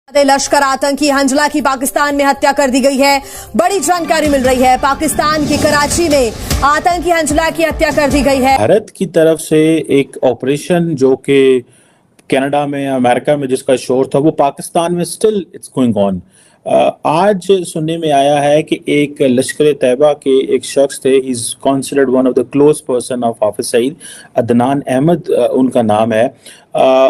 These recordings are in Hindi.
लश्कर आतंकी हंजला की पाकिस्तान में हत्या कर दी गई है। बड़ी जानकारी मिल रही है, पाकिस्तान की कराची में आतंकी हंजला की हत्या कर दी गई है। भारत की तरफ से एक ऑपरेशन जो कि कनाडा में अमेरिका में जिसका शोर था, वो पाकिस्तान में स्टिल इट्स गोइंग ऑन। आज सुनने में आया है कि एक लश्कर तैयबा के एक शख्स थे, he is considered one of the close person of Hafiz Saeed, Adnan Ahmed उनका नाम है।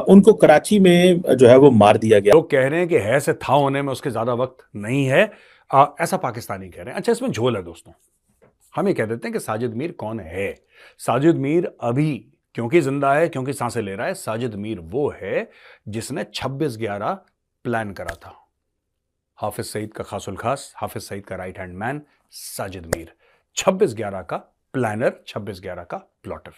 उनको कराची में जो है वो मार दिया गया। लोग कह रहे हैं कि है से था होने में उसके ज्यादा वक्त नहीं है, ऐसा पाकिस्तानी कह रहे हैं। अच्छा, इसमें झोल है दोस्तों। हम ये कह देते हैं कि साजिद मीर कौन है। साजिद मीर अभी क्योंकि जिंदा है, क्योंकि सांसें ले रहा है। साजिद मीर वो है जिसने 26/11 प्लान करा था। हाफिज सईद का खासुल खास, हाफिज सईद का right hand man Sajid Mir, 26/11 का प्लानर, 26/11 का प्लॉटर।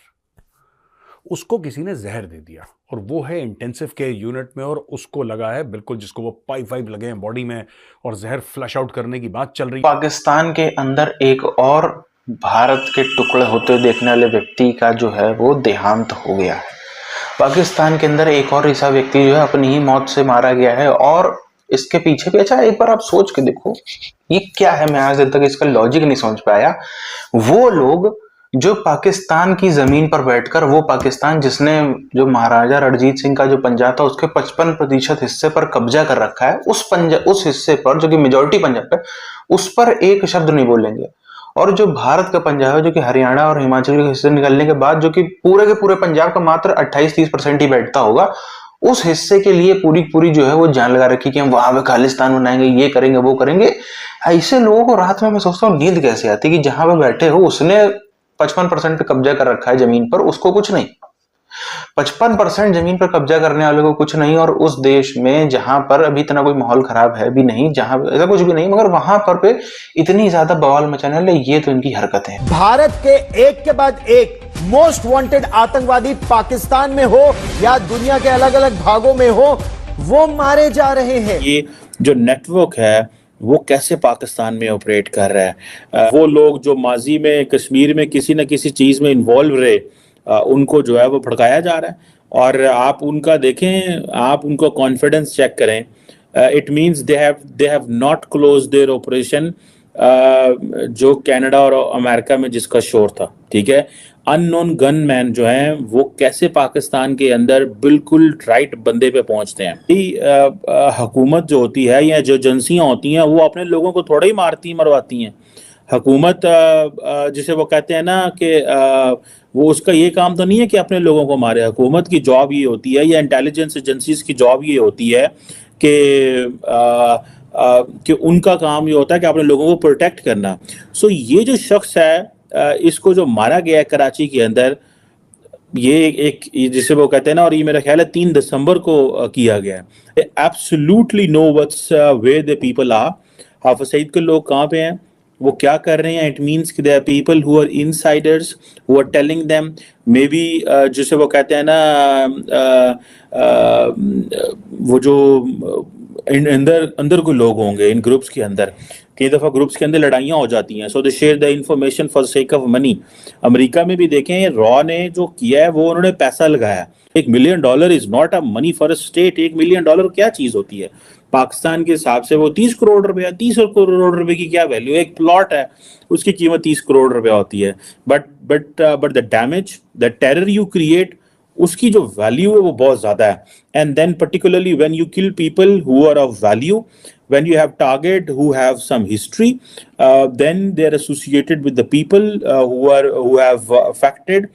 उसको किसी ने जहर दे दिया और वो है इंटेंसिव केयर यूनिट में, और उसको लगा है बिल्कुल जिसको वो पाइप वाइप लगे हैं बॉडी में और जहर फ्लश आउट करने की बात चल रही है। पाकिस्तान के अंदर एक और भारत के टुकड़े होते हुए देखने वाले व्यक्ति का जो है वो देहांत हो गया है। पाकिस्तान के अंदर एक और ऐसा व्यक्ति जो है अपनी ही मौत से मारा गया है, और इसके पीछे भी अच्छा एक बार आप सोच के देखो ये क्या है। मैं आज तक इसका लॉजिक नहीं समझ पाया। वो लोग जो पाकिस्तान की जमीन पर बैठकर, वो पाकिस्तान जिसने जो महाराजा रणजीत सिंह का जो पंजाब था उसके 55% हिस्से पर कब्जा कर रखा है, उस हिस्से पर जो कि मेजोरिटी पंजाब है, उस पर एक शब्द नहीं बोलेंगे। और जो भारत का पंजाब है, जो कि हरियाणा और हिमाचल के हिस्से निकलने के बाद जो कि पूरे के पूरे पंजाब का मात्र 28-30% ही बैठता होगा, उस हिस्से के लिए पूरी जो है वो जान लगा रखी कि हम वहां पे खालिस्तान बनाएंगे, ये करेंगे, वो करेंगे। ऐसे लोगों को रात में मैं सोचता हूँ नींद कैसे आती कि जहां पे बैठे हो उसने 55% पे कब्जा कर रखा है जमीन पर, उसको कुछ नहीं। 55% जमीन पर कब्जा करने वाले को कुछ नहीं, और उस देश में जहां पर अभी इतना कोई माहौल खराब है भी नहीं, जहां ऐसा कुछ भी नहीं, मगर वहां पर पे इतनी ज्यादा बवाल मचाने वाले, ये तो इनकी हरकतें हैं। भारत के एक के बाद एक मोस्ट वांटेड आतंकवादी पाकिस्तान में हो या दुनिया के अलग अलग भागों में हो, वो मारे जा रहे हैं। ये जो नेटवर्क है वो कैसे पाकिस्तान में ऑपरेट कर रहा है। वो लोग जो माजी में कश्मीर में किसी न किसी चीज़ में इन्वॉल्व रहे, उनको जो है वो भड़काया जा रहा है। और आप उनका देखें, आप उनको कॉन्फिडेंस चेक करें। It means they have not close their operation जो कनाडा और अमेरिका में जिसका शोर था, ठीक है। अननोन गनमैन जो हैं वो कैसे पाकिस्तान के अंदर बिल्कुल राइट बंदे पे पहुंचते हैं। हुकूमत जो होती है या जो एजेंसियां होती हैं वो अपने लोगों को थोड़ा ही मारती मरवाती हैं। हुकूमत जिसे वो कहते हैं ना कि वो उसका ये काम तो नहीं है कि अपने लोगों को मारे। हुकूमत की जॉब ये होती है, या इंटेलिजेंस एजेंसीज की जॉब ये होती है कि उनका काम ये होता है कि अपने लोगों को प्रोटेक्ट करना। सो ये जो शख्स है, इसको जो मारा गया है कराची के अंदर, ये एक जिसे वो कहते हैं ना, और ये मेरा ख्याल है 3 दिसंबर को किया गया है। Absolutely no what's where the people are. Hafiz Saeed के लोग कहाँ पे हैं, वो क्या कर रहे हैं। इट मीन्स कि there are people who are insiders who are telling them, maybe जिसे वो कहते हैं ना, वो जो अंदर कोई लोग होंगे इन ग्रुप्स के अंदर। कई दफ़ा ग्रुप्स के अंदर लड़ाइयाँ हो जाती हैं, so they share the information for sake of money. America में भी देखें, रॉ ने जो किया है वो उन्होंने पैसा लगाया। $1 million is not a money for a state. $1 million क्या चीज़ होती है पाकिस्तान के हिसाब से? वो 30 करोड़ रुपया, 30 करोड़ रुपए की क्या वैल्यू है? एक प्लॉट है, उसकी कीमत 30 करोड़ रुपया होती है। But the damage, the terror you create, उसकी जो वैल्यू है वो बहुत ज्यादा है। And then particularly when you kill people who are of value, when you have target who have some history, then they're associated with the people who have affected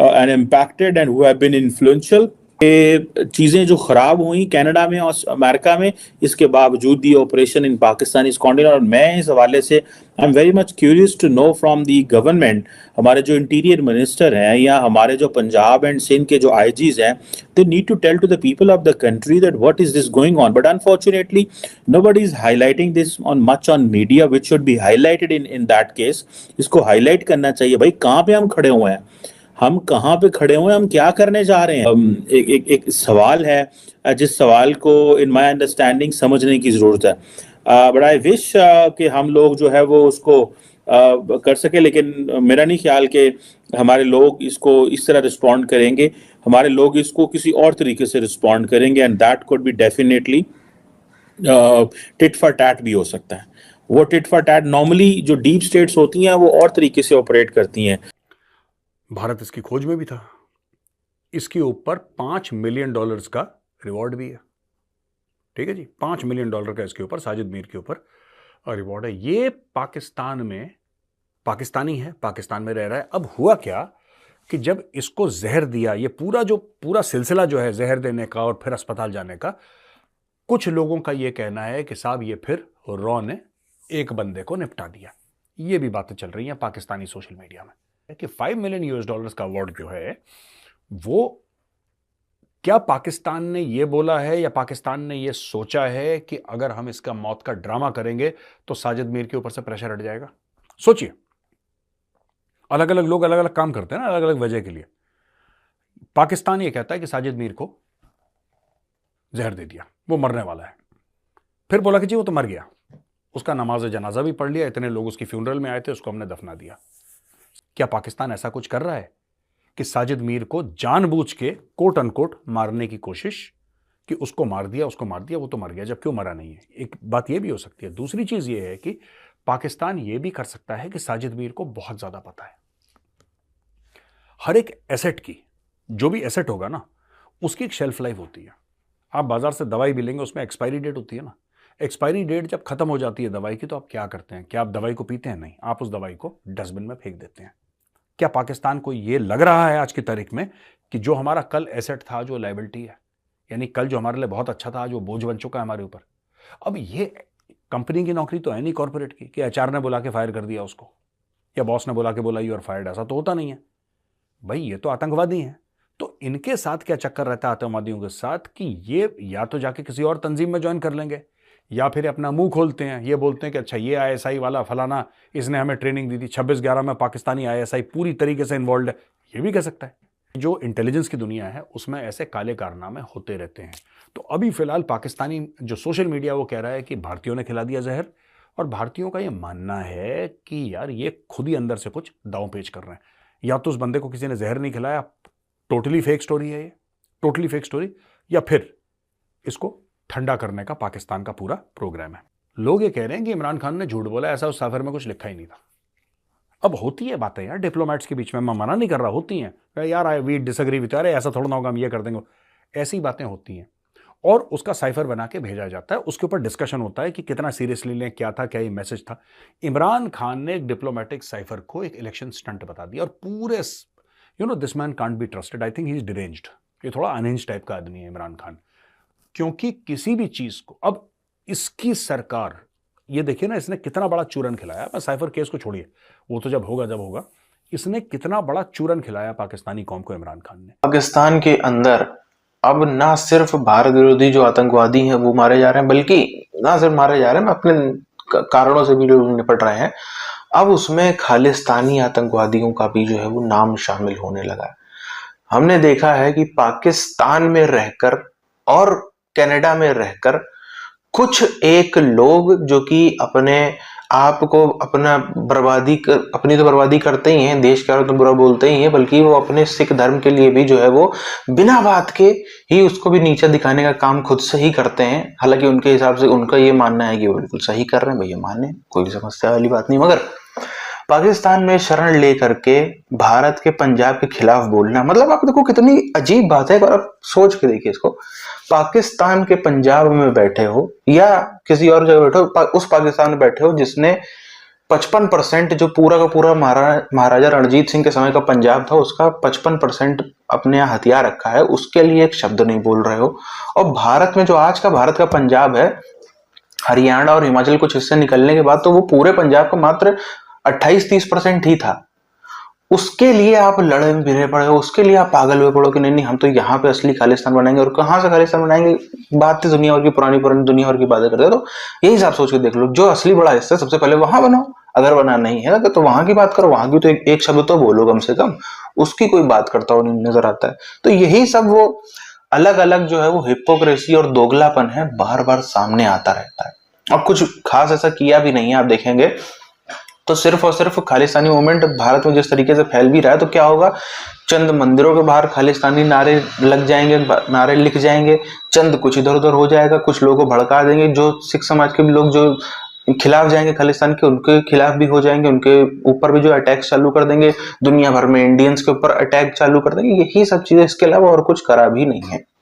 and impacted and who have been influential। चीज़ें जो ख़राब हुई कनाडा में और अमेरिका में, इसके बावजूद the operation in Pakistan is continue. और मैं इस हवाले से I am very much curious to know from the government, हमारे जो इंटीरियर मिनिस्टर हैं या हमारे जो पंजाब एंड सिंध के जो आईजीज हैं, they need to tell to the people of the country that what is this going on. But unfortunately nobody is highlighting this on much on media, which should be highlighted in that case. इसको हाईलाइट करना चाहिए। भाई कहाँ पे हम खड़े हुए हैं, हम कहाँ पे खड़े हुए हैं, हम क्या करने जा रहे हैं। एक सवाल है जिस सवाल को इन माय अंडरस्टैंडिंग समझने की ज़रूरत है। बट आई विश कि हम लोग जो है वो उसको कर सके, लेकिन मेरा नहीं ख्याल कि हमारे लोग इसको इस तरह रिस्पॉन्ड करेंगे। हमारे लोग इसको किसी और तरीके से रिस्पॉन्ड करेंगे, and that could be definitely tit for tat भी हो सकता है। वो टिट फॉर टैट नॉर्मली जो डीप स्टेट्स होती हैं वो और तरीके से ऑपरेट करती हैं। भारत इसकी खोज में भी था। इसके ऊपर $5 मिलियन का रिवॉर्ड भी है। ठीक है जी, $5 मिलियन का इसके ऊपर, साजिद मीर के ऊपर रिवॉर्ड है। ये पाकिस्तान में, पाकिस्तानी है, पाकिस्तान में रह रहा है। अब हुआ क्या कि जब इसको जहर दिया, ये पूरा सिलसिला जो है जहर देने का और फिर अस्पताल जाने का, कुछ लोगों का ये कहना है कि साहब ये फिर रॉ ने एक बंदे को निपटा दिया। ये भी बातें चल रही हैं पाकिस्तानी सोशल मीडिया में कि $5 मिलियन का अवार्ड जो है वो क्या पाकिस्तान ने ये बोला है या पाकिस्तान ने ये सोचा है कि अगर हम इसका मौत का ड्रामा करेंगे तो साजिद मीर के ऊपर से प्रेशर हट जाएगा? सोचिए, अलग अलग लोग अलग अलग काम करते हैं ना, अलग अलग वजह के लिए। पाकिस्तान ये कहता है कि साजिद मीर को जहर दे दिया, वो मरने वाला है। फिर बोला कि जी वो तो मर गया, उसका नमाज जनाजा भी पढ़ लिया, इतने लोग उसकी फ्यूनरल में आए थे, उसको हमने दफना दिया। क्या पाकिस्तान ऐसा कुछ कर रहा है कि साजिद मीर को जानबूझ के कोट अनकोट मारने की कोशिश, कि उसको मार दिया, वो तो मर गया, जबकि वो मरा नहीं है? एक बात ये भी हो सकती है। दूसरी चीज ये है कि पाकिस्तान ये भी कर सकता है कि साजिद मीर को बहुत ज्यादा पता है हर एक एसेट की। जो भी एसेट होगा ना, उसकी एक शेल्फ लाइफ होती है। आप बाजार से दवाई भी लेंगे, उसमें एक्सपायरी डेट होती है ना। एक्सपायरी डेट जब खत्म हो जाती है दवाई की, तो आप क्या करते हैं? क्या आप दवाई को पीते हैं? नहीं, आप उस दवाई को डस्टबिन में फेंक देते हैं। क्या पाकिस्तान को यह लग रहा है आज की तारीख में कि जो हमारा कल एसेट था, जो लायबिलिटी है, यानी कल जो हमारे लिए बहुत अच्छा था, आज वो बोझ बन चुका है हमारे ऊपर? अब ये कंपनी की नौकरी तो है नहीं कॉर्पोरेट की कि एचआर ने बुला के फायर कर दिया उसको, या बॉस ने बुला के बोला यू आर फायर्ड। ऐसा तो होता नहीं है भाई, ये तो आतंकवादी हैं। तो इनके साथ क्या चक्कर रहता है आतंकवादियों के साथ कि ये या तो जाके किसी और तंजीम में ज्वाइन कर लेंगे, या फिर अपना मुंह खोलते हैं, ये बोलते हैं कि अच्छा ये आईएसआई वाला फलाना, इसने हमें ट्रेनिंग दी थी, 26/11 में पाकिस्तानी आईएसआई पूरी तरीके से इन्वॉल्व है, ये भी कह सकता है। जो इंटेलिजेंस की दुनिया है उसमें ऐसे काले कारनामे होते रहते हैं। तो अभी फिलहाल पाकिस्तानी जो सोशल मीडिया वो कह रहा है कि भारतीयों ने खिला दिया जहर, और भारतीयों का ये मानना है कि यार ये खुद ही अंदर से कुछ दांव पेच कर रहे हैं। या तो उस बंदे को किसी ने जहर नहीं खिलाया, टोटली फेक स्टोरी है ये, टोटली फेक स्टोरी, या फिर इसको ठंडा करने का पाकिस्तान का पूरा प्रोग्राम है। लोग ये कह रहे हैं कि इमरान खान ने झूठ बोला, ऐसा उस साफर में कुछ लिखा ही नहीं था। अब होती है बातें यार डिप्लोमेट्स के बीच में, मैं मना नहीं कर रहा, होती हैं यार, आई वी डिसएग्री विद, अरे ऐसा थोड़ा ना होगा, हम ये कर देंगे, ऐसी बातें होती हैं। और उसका साइफर बना के भेजा जाता है, उसके ऊपर डिस्कशन होता है कि कितना सीरियसली लें, क्या था, क्या ये मैसेज था। इमरान खान ने एक डिप्लोमेटिक साइफर को एक इलेक्शन स्टंट बता दिया, और पूरे this man can't be trusted, I think he is deranged. ये थोड़ा अनहिंज्ड टाइप का आदमी है इमरान खान, क्योंकि किसी भी चीज को, अब इसकी सरकार, ये देखिए ना, इसने कितना बड़ा चूरन खिलाया। मैं साइफर केस को छोड़िए, वो तो जब होगा, इसने कितना बड़ा चूरन खिलाया पाकिस्तानी कौम को इमरान खान ने। पाकिस्तान के अंदर अब ना सिर्फ भारत विरोधी जो आतंकवादी हैं वो मारे जा रहे हैं, बल्कि ना सिर्फ मारे जा रहे हैं, अपने कारणों से भी लोग निपट रहे हैं। अब उसमें खालिस्तानी आतंकवादियों का भी जो है वो नाम शामिल होने लगा है। हमने देखा है कि पाकिस्तान में रहकर और कनाडा में रहकर कुछ एक लोग जो कि अपने आप को अपनी तो बर्बादी करते ही हैं, देश का तो बुरा बोलते ही हैं, बल्कि वो अपने सिख धर्म के लिए भी जो है वो बिना बात के ही उसको भी नीचा दिखाने का काम खुद से ही करते हैं। हालांकि उनके हिसाब से उनका ये मानना है कि वो बिल्कुल सही कर रहे हैं, भैया माने, कोई समस्या वाली बात नहीं। मगर पाकिस्तान में शरण लेकर के भारत के पंजाब के खिलाफ बोलना, मतलब आप देखो कितनी अजीब बात है। आप सोच के देखिए इसको, पाकिस्तान के पंजाब में बैठे हो या किसी और जगह बैठे हो, उस पाकिस्तान में बैठे हो जिसने 55% जो पूरा का पूरा महाराजा रणजीत सिंह के समय का पंजाब था, उसका 55% अपने यहाँ हथियार रखा है, उसके लिए एक शब्द नहीं बोल रहे हो। और भारत में जो आज का भारत का पंजाब है, हरियाणा और हिमाचल कुछ हिस्से निकलने के बाद तो वो पूरे पंजाब का मात्र 28-30% ही था। उसके लिए आप लड़े भिड़े पड़े हो, उसके लिए आप पागल हुए पड़ो कि नहीं हम तो यहाँ पे असली खालिस्तान बनाएंगे। और कहाँ से खालिस्तान बनाएंगे, बात तो दुनिया भर की पुरानी दुनिया भर की बातें करते हो। तो यही हिसाब सोच के देख लो, जो असली बड़ा हिस्सा है सबसे पहले वहां बनाओ, अगर बना नहीं है तो वहां की बात करो, वहां की तो एक शब्द तो बोलो कम से कम, उसकी कोई बात करता हो नहीं नजर आता है। तो यही सब वो अलग अलग जो है वो हिपोक्रेसी और दोगलापन है, बार बार सामने आता रहता है। अब कुछ खास ऐसा किया भी नहीं है। आप देखेंगे तो सिर्फ और सिर्फ खालिस्तानी मूवमेंट भारत में जिस तरीके से फैल भी रहा है, तो क्या होगा, चंद मंदिरों के बाहर खालिस्तानी नारे लग जाएंगे, नारे लिख जाएंगे, चंद कुछ इधर उधर हो जाएगा, कुछ लोगों को भड़का देंगे, जो सिख समाज के भी लोग जो खिलाफ जाएंगे खालिस्तान के, उनके खिलाफ भी हो जाएंगे, उनके ऊपर भी जो अटैक चालू कर देंगे, दुनिया भर में इंडियंस के ऊपर अटैक चालू कर देंगे। यही सब चीजें, इसके अलावा और कुछ करा भी नहीं है।